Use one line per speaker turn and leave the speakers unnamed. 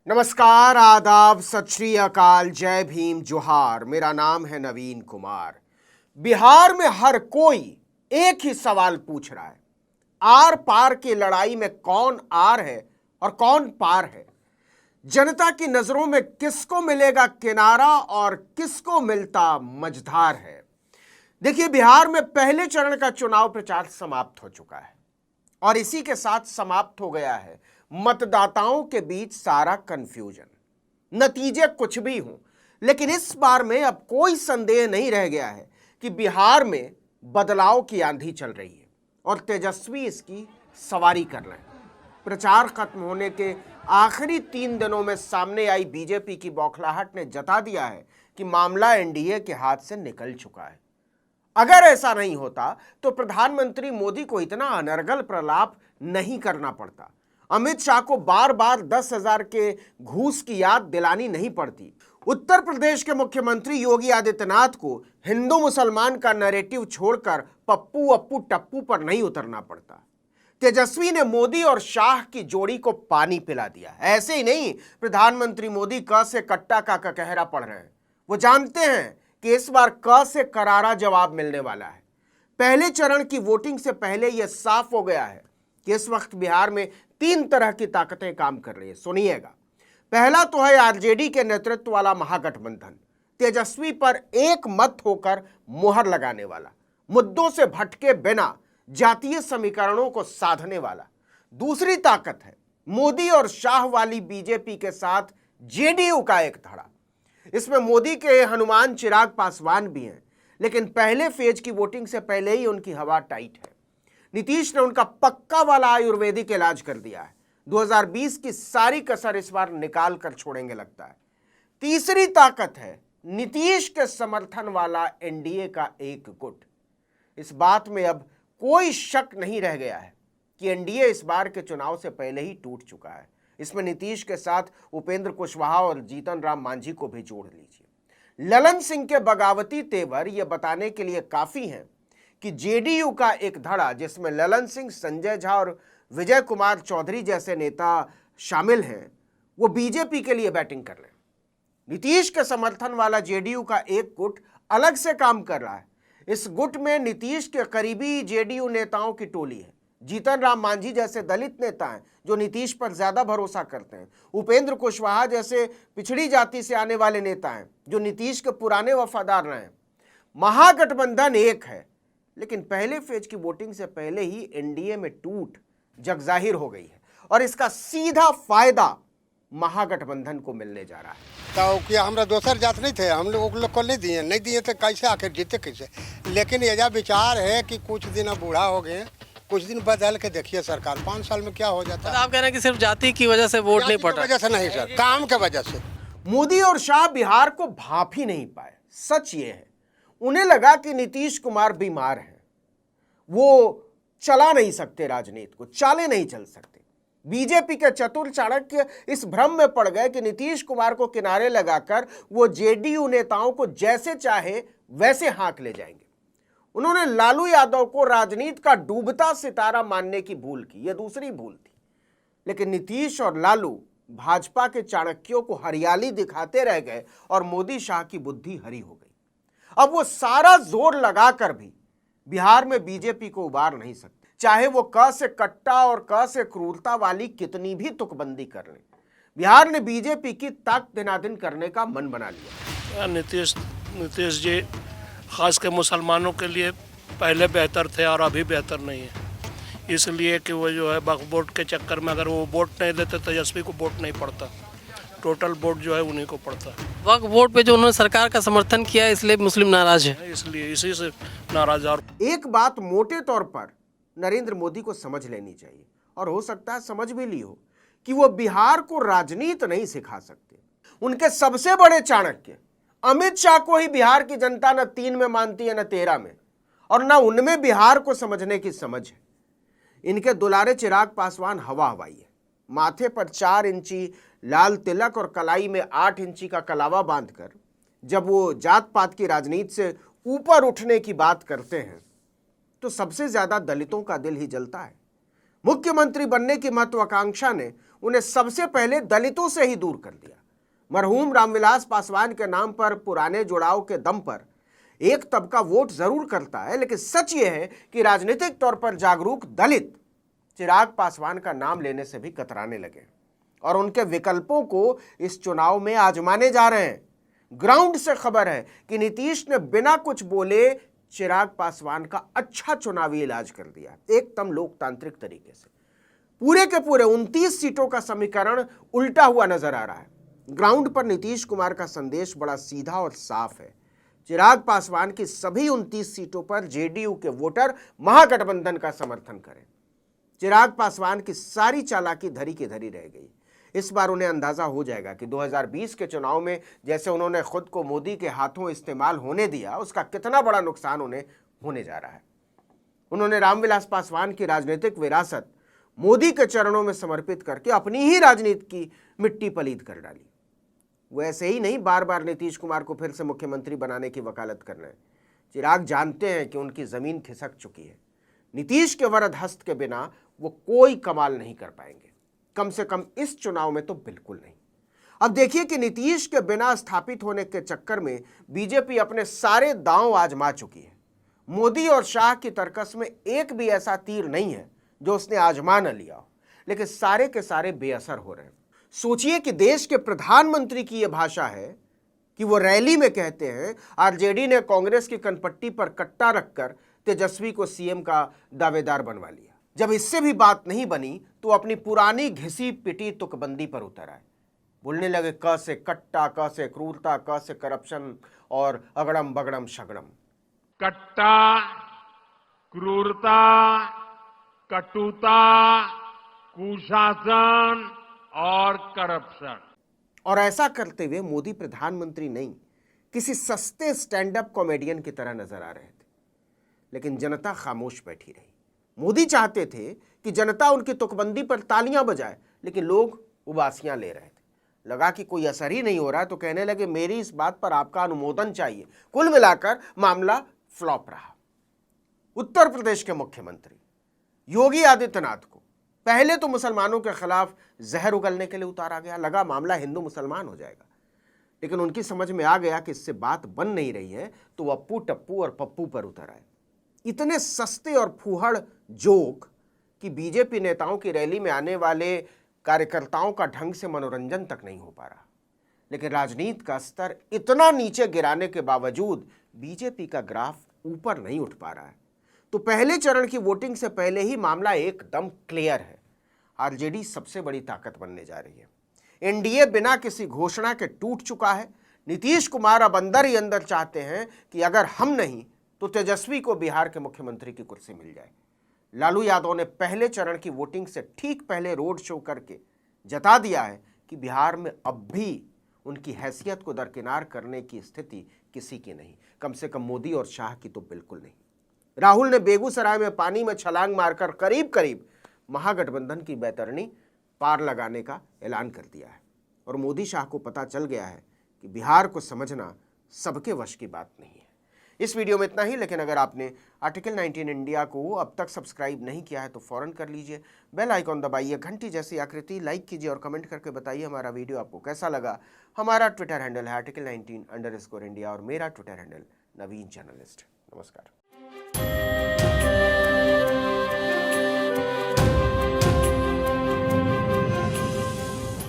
नमस्कार, आदाब, सत श्री अकाल, जय भीम, जोहार। मेरा नाम है नवीन कुमार। बिहार में हर कोई एक ही सवाल पूछ रहा है, आर पार की लड़ाई में कौन आर है और कौन पार है। जनता की नजरों में किसको मिलेगा किनारा और किसको मिलता मझधार है। देखिए, बिहार में पहले चरण का चुनाव प्रचार समाप्त हो चुका है और इसी के साथ समाप्त हो गया है मतदाताओं के बीच सारा कंफ्यूजन। नतीजे कुछ भी हों, लेकिन इस बार में अब कोई संदेह नहीं रह गया है कि बिहार में बदलाव की आंधी चल रही है और तेजस्वी इसकी सवारी कर रहे हैं। प्रचार खत्म होने के आखिरी 3 दिनों में सामने आई बीजेपी की बौखलाहट ने जता दिया है कि मामला एनडीए के हाथ से निकल चुका है। अगर ऐसा नहीं होता तो प्रधानमंत्री मोदी को इतना अनर्गल प्रलाप नहीं करना पड़ता, अमित शाह को बार बार 10,000 के घूस की याद दिलानी नहीं पड़ती, उत्तर प्रदेश के मुख्यमंत्री योगी आदित्यनाथ को हिंदू मुसलमान का नैरेटिव छोड़कर पप्पू अप्पू टप्पू पर नहीं उतरना पड़ता। तेजस्वी ने मोदी और शाह की जोड़ी को पानी पिला दिया। ऐसे ही नहीं, प्रधानमंत्री मोदी क से कट्टा का ककहरा पढ़ रहे हैं। वो जानते हैं कि इस बार क से करारा जवाब मिलने वाला है। पहले चरण की वोटिंग से पहले यह साफ हो गया है कि इस वक्त बिहार में 3 तरह की ताकतें काम कर रही है। सुनिएगा, पहला तो है आरजेडी के नेतृत्व वाला महागठबंधन, तेजस्वी पर एक मत होकर मुहर लगाने वाला, मुद्दों से भटके बिना जातीय समीकरणों को साधने वाला। दूसरी ताकत है मोदी और शाह वाली बीजेपी के साथ जेडीयू का एक धड़ा। इसमें मोदी के हनुमान चिराग पासवान भी हैं, लेकिन पहले फेज की वोटिंग से पहले ही उनकी हवा टाइट है। नीतीश ने उनका पक्का वाला आयुर्वेदिक इलाज कर दिया है। 2020 की सारी कसर इस बार निकाल कर छोड़ेंगे लगता है। तीसरी ताकत है नीतीश के समर्थन वाला एनडीए का एक गुट। इस बात में अब कोई शक नहीं रह गया है कि एनडीए इस बार के चुनाव से पहले ही टूट चुका है। इसमें नीतीश के साथ उपेंद्र कुशवाहा और जीतन राम मांझी को भी जोड़ लीजिए। ललन सिंह के बगावती तेवर यह बताने के लिए काफी हैं कि जेडीयू का एक धड़ा, जिसमें ललन सिंह, संजय झा और विजय कुमार चौधरी जैसे नेता शामिल हैं, वो बीजेपी के लिए बैटिंग कर रहे हैं। नीतीश के समर्थन वाला जेडीयू का एक गुट अलग से काम कर रहा है। इस गुट में नीतीश के करीबी जेडीयू नेताओं की टोली है। जीतन राम मांझी जैसे दलित नेता हैं जो नीतीश पर ज्यादा भरोसा करते हैं। उपेंद्र कुशवाहा जैसे पिछड़ी जाति से आने वाले नेता हैं जो नीतीश के पुराने वफादार रहे हैं। महागठबंधन एक है, लेकिन पहले फेज की वोटिंग से पहले ही एनडीए में टूट जगजाहिर हो गई है और इसका सीधा फायदा महागठबंधन को मिलने जा रहा है।
तो क्या हमरा दोसर जात नहीं थे, हम लोग को नहीं दिए तो कैसे आखिर जीते कैसे। लेकिन यह विचार है कि कुछ दिन अब बूढ़ा हो गए, कुछ दिन बदल के देखिए सरकार 5 साल में क्या हो जाता है।
आप कह रहे हैं कि सिर्फ जाति की वजह से वोट नहीं पड़ा?
वजह से नहीं सर, काम के वजह से।
मोदी और शाह बिहार को भाप ही नहीं पाए। सच ये है, उन्हें लगा कि नीतीश कुमार बीमार हैं, वो चला नहीं सकते, राजनीति को चाले नहीं चल सकते। बीजेपी के चतुर चाणक्य इस भ्रम में पड़ गए कि नीतीश कुमार को किनारे लगाकर वो जेडीयू नेताओं को जैसे चाहे वैसे हाँक ले जाएंगे। उन्होंने लालू यादव को राजनीति का डूबता सितारा मानने की भूल की, यह दूसरी भूल थी। लेकिन नीतीश और लालू भाजपा के चाणक्यों को हरियाली दिखाते रह गए और मोदी शाह की बुद्धि हरी हो गई। अब वो सारा जोर लगाकर भी बिहार में बीजेपी को उबार नहीं सकते, चाहे वो क से कट्टा और क से क्रूरता वाली कितनी भी तुकबंदी कर लें। बिहार ने बीजेपी की ताक दिनादिन करने का मन बना लिया।
नीतीश जी खास के मुसलमानों के लिए पहले बेहतर थे और अभी बेहतर नहीं है, इसलिए कि वो जो है वक्फ बोर्ड के चक्कर में अगर वो वोट नहीं देते तेजस्वी को वोट नहीं पड़ता, टोटल वोट जो है उन्हीं को पड़ता है।
वक्फ बोर्ड पे जो उन्होंने सरकार का समर्थन किया इसलिए मुस्लिम नाराज है,
इसलिए इसी से नाराज। और
एक बात मोटे तौर पर नरेंद्र मोदी को समझ लेनी चाहिए, और हो सकता है समझ भी ली हो, कि वो बिहार को राजनीति नहीं सिखा सकते। उनके सबसे बड़े चाणक्य अमित शाह को ही बिहार की जनता न 3 में मानती है न 13 में, और न उनमें बिहार को समझने की समझ है। इनके दुलारे चिराग पासवान हवा हवाई है। माथे पर 4 इंची लाल तिलक और कलाई में 8 इंची का कलावा बांधकर जब वो जात पात की राजनीति से ऊपर उठने की बात करते हैं तो सबसे ज्यादा दलितों का दिल ही जलता है। मुख्यमंत्री बनने की महत्वाकांक्षा ने उन्हें सबसे पहले दलितों से ही दूर कर दिया। मरहूम रामविलास पासवान के नाम पर पुराने जुड़ाव के दम पर एक तबका वोट जरूर करता है, लेकिन सच यह है कि राजनीतिक तौर पर जागरूक दलित चिराग पासवान का नाम लेने से भी कतराने लगे और उनके विकल्पों को इस चुनाव में आजमाने जा रहे हैं। ग्राउंड से खबर है कि नीतीश ने बिना कुछ बोले चिराग पासवान का अच्छा चुनावी इलाज कर दिया, एकदम लोकतांत्रिक तरीके से। पूरे के पूरे 29 सीटों का समीकरण उल्टा हुआ नजर आ रहा है। ग्राउंड पर नीतीश कुमार का संदेश बड़ा सीधा और साफ है। चिराग पासवान की सभी 29 सीटों पर जेडीयू के वोटर महागठबंधन का समर्थन करें। चिराग पासवान की सारी चालाकी धरी की धरी रह गई। इस बार उन्हें अंदाजा हो जाएगा कि 2020 के चुनाव में जैसे उन्होंने खुद को मोदी के हाथों इस्तेमाल होने दिया, उसका कितना बड़ा नुकसान उन्हें होने जा रहा है। उन्होंने रामविलास पासवान की राजनीतिक विरासत मोदी के चरणों में समर्पित करके अपनी ही राजनीति की मिट्टी पलीद कर डाली। वो ऐसे ही नहीं बार बार नीतीश कुमार को फिर से मुख्यमंत्री बनाने की वकालत कर रहे हैं। चिराग जानते हैं कि उनकी जमीन खिसक चुकी है। नीतीश के वरद हस्त के बिना वो कोई कमाल नहीं कर पाएंगे, कम से कम इस चुनाव में तो बिल्कुल नहीं। अब देखिए कि नीतीश के बिना स्थापित होने के चक्कर में बीजेपी अपने सारे दांव आजमा चुकी है। मोदी और शाह की तर्कस में एक भी ऐसा तीर नहीं है जो उसने आजमा न लिया हो, लेकिन सारे के सारे बेअसर हो रहे हैं। सोचिए कि देश के प्रधानमंत्री की यह भाषा है कि वो रैली में कहते हैं आरजेडी ने कांग्रेस की कनपट्टी पर कट्टा रखकर तेजस्वी को सीएम का दावेदार बनवा लिया। जब इससे भी बात नहीं बनी तो अपनी पुरानी घिसी पिटी तुकबंदी पर उतर आए। बोलने लगे क से कट्टा, क से क्रूरता, क से करप्शन और अगड़म बगड़म शगड़म।
कट्टा, क्रूरता, कटुता, कुशासन और करप्शन।
और ऐसा करते हुए मोदी प्रधानमंत्री नहीं, किसी सस्ते स्टैंड अप कॉमेडियन की तरह नजर आ रहे थे। लेकिन जनता खामोश बैठी रही। मोदी चाहते थे कि जनता उनकी तुकबंदी पर तालियां बजाए, लेकिन लोग उबासियां ले रहे थे। लगा कि कोई असर ही नहीं हो रहा है तो कहने लगे मेरी इस बात पर आपका अनुमोदन चाहिए। कुल मिलाकर मामला फ्लॉप रहा। उत्तर प्रदेश के मुख्यमंत्री योगी आदित्यनाथ को पहले तो मुसलमानों के खिलाफ जहर उगलने के लिए उतारा गया। लगा मामला हिंदू मुसलमान हो जाएगा, लेकिन उनकी समझ में आ गया कि इससे बात बन नहीं रही है, तो वो अप्पू टप्पू और पप्पू पर उतर आए। इतने सस्ते और फूहड़ जोक कि बीजेपी नेताओं की रैली में आने वाले कार्यकर्ताओं का ढंग से मनोरंजन तक नहीं हो पा रहा। लेकिन राजनीति का स्तर इतना नीचे गिराने के बावजूद बीजेपी का ग्राफ ऊपर नहीं उठ पा रहा है। तो पहले चरण की वोटिंग से पहले ही मामला एकदम क्लियर है। आरजेडी सबसे बड़ी ताकत बनने जा रही है। एनडीए बिना किसी घोषणा के टूट चुका है। नीतीश कुमार अब अंदर ही अंदर चाहते हैं कि अगर हम नहीं तो तेजस्वी को बिहार के मुख्यमंत्री की कुर्सी मिल जाए। लालू यादव ने पहले चरण की वोटिंग से ठीक पहले रोड शो करके जता दिया है कि बिहार में अब भी उनकी हैसियत को दरकिनार करने की स्थिति किसी की नहीं, कम से कम मोदी और शाह की तो बिल्कुल नहीं। राहुल ने बेगूसराय में पानी में छलांग मारकर करीब करीब महागठबंधन की बैतरणी पार लगाने का ऐलान कर दिया है। और मोदी शाह को पता चल गया है कि बिहार को समझना सबके वश की बात नहीं है। इस वीडियो में इतना ही, लेकिन अगर आपने आर्टिकल 19 इंडिया को अब तक सब्सक्राइब नहीं किया है तो फौरन कर लीजिए। बेल आइकॉन दबाइए, घंटी जैसी आकृति लाइक कीजिए और कमेंट करके बताइए हमारा वीडियो आपको कैसा लगा। हमारा ट्विटर हैंडल है article19_India और मेरा ट्विटर हैंडल नवीन जर्नलिस्ट। नमस्कार।